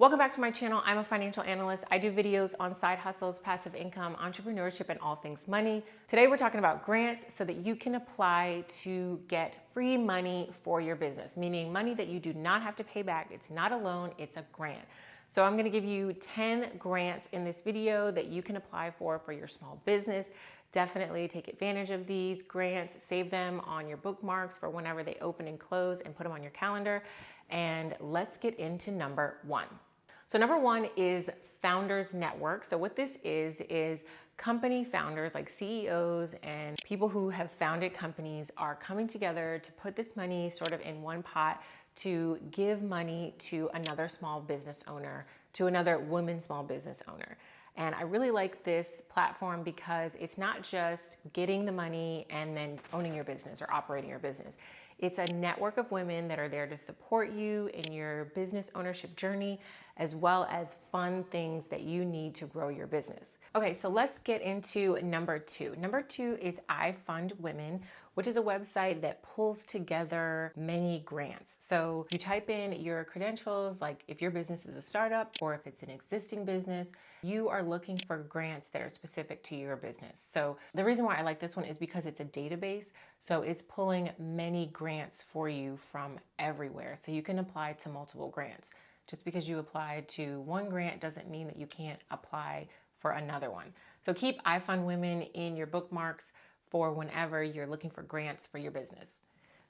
Welcome back to my channel. I'm a financial analyst. I do videos on side hustles, passive income, entrepreneurship, and all things money. Today we're talking about grants so that you can apply to get free money for your business, meaning money that you do not have to pay back. It's not a loan, it's a grant. So I'm gonna give you 10 grants in this video that you can apply for your small business. Definitely take advantage of these grants, save them on your bookmarks for whenever they open and close, and put them on your calendar. And let's get into number one. So number one is Founders Network. So what this is company founders like CEOs and people who have founded companies are coming together to put this money sort of in one pot to give money to another small business owner, to another woman small business owner. And I really like this platform because it's not just getting the money and then owning your business or operating your business. It's a network of women that are there to support you in your business ownership journey, as well as fun things that you need to grow your business. Okay, so let's get into number two. Number two is I Fund Women, which is a website that pulls together many grants. So you type in your credentials, like if your business is a startup or if it's an existing business, you are looking for grants that are specific to your business. So the reason why I like this one is because it's a database. So it's pulling many grants for you from everywhere. So you can apply to multiple grants. Just because you applied to one grant doesn't mean that you can't apply for another one. So keep I Fund Women in your bookmarks for whenever you're looking for grants for your business.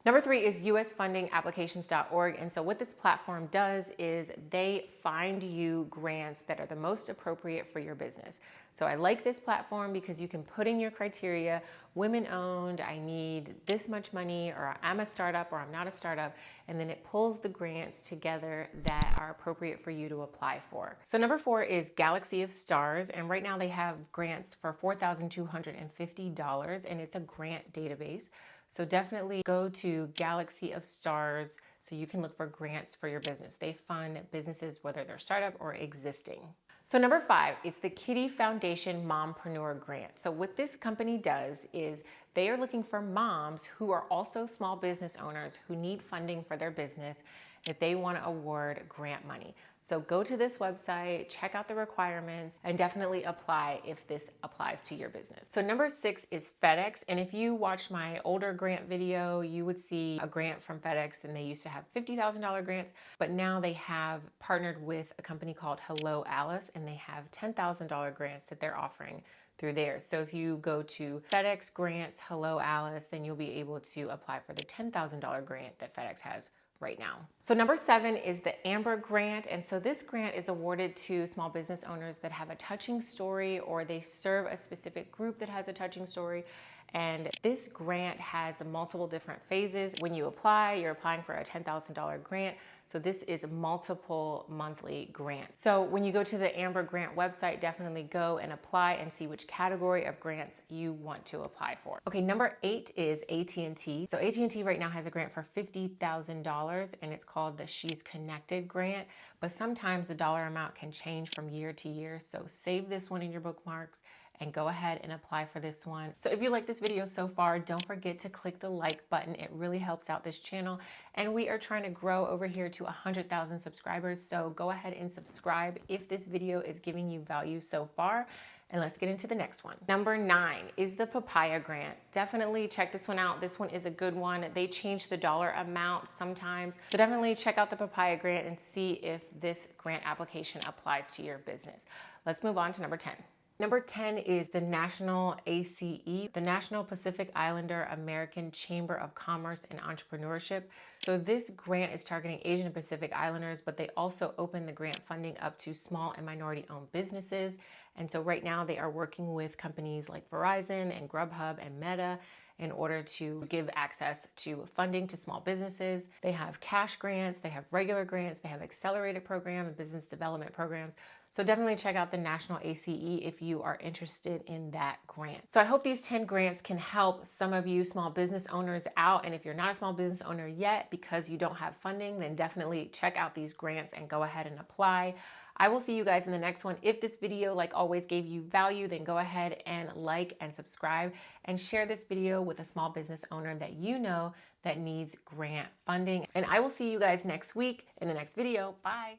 Number three is usfundingapplications.org. And so what this platform does is they find you grants that are the most appropriate for your business. So I like this platform because you can put in your criteria, women owned, I need this much money, or I'm a startup or I'm not a startup, and then it pulls the grants together that are appropriate for you to apply for. So number four is Galaxy of Stars. And right now they have grants for $4,250 and it's a grant database. So definitely go to Galaxy of Stars so you can look for grants for your business. They fund businesses whether they're startup or existing. So number five is the Kitty Foundation Mompreneur Grant. So what this company does is they are looking for moms who are also small business owners who need funding for their business if they want to award grant money. So go to this website, check out the requirements, and definitely apply if this applies to your business. So number six is FedEx. And if you watched my older grant video, you would see a grant from FedEx, and they used to have $50,000 grants, but now they have partnered with a company called Hello Alice, and they have $10,000 grants that they're offering through there. So if you go to FedEx Grants, Hello Alice, then you'll be able to apply for the $10,000 grant that FedEx has right now. So number seven is the Amber Grant. And so this grant is awarded to small business owners that have a touching story or they serve a specific group that has a touching story. And this grant has multiple different phases. When you apply, you're applying for a $10,000 grant. So this is multiple monthly grants. So when you go to the Amber Grant website, definitely go and apply and see which category of grants you want to apply for. Okay, number eight is AT&T. So AT&T right now has a grant for $50,000 and it's called the She's Connected grant. But sometimes the dollar amount can change from year to year. So save this one in your bookmarks and go ahead and apply for this one. So if you like this video so far, don't forget to click the like button. It really helps out this channel. And we are trying to grow over here to 100,000 subscribers. So go ahead and subscribe if this video is giving you value so far. And let's get into the next one. Number nine is the Papaya Grant. Definitely check this one out. This one is a good one. They change the dollar amount sometimes. So definitely check out the Papaya Grant and see if this grant application applies to your business. Let's move on to number 10. Number 10 is the National ACE, the National Pacific Islander American Chamber of Commerce and Entrepreneurship. So this grant is targeting Asian and Pacific Islanders, but they also open the grant funding up to small and minority-owned businesses. And so right now they are working with companies like Verizon and Grubhub and Meta in order to give access to funding to small businesses. They have cash grants, they have regular grants, they have accelerated program and business development programs. So definitely check out the National ACE if you are interested in that grant. So I hope these 10 grants can help some of you small business owners out. And if you're not a small business owner yet because you don't have funding, then definitely check out these grants and go ahead and apply. I will see you guys in the next one. If this video, like always, gave you value, then go ahead and like and subscribe and share this video with a small business owner that you know that needs grant funding. And I will see you guys next week in the next video. Bye.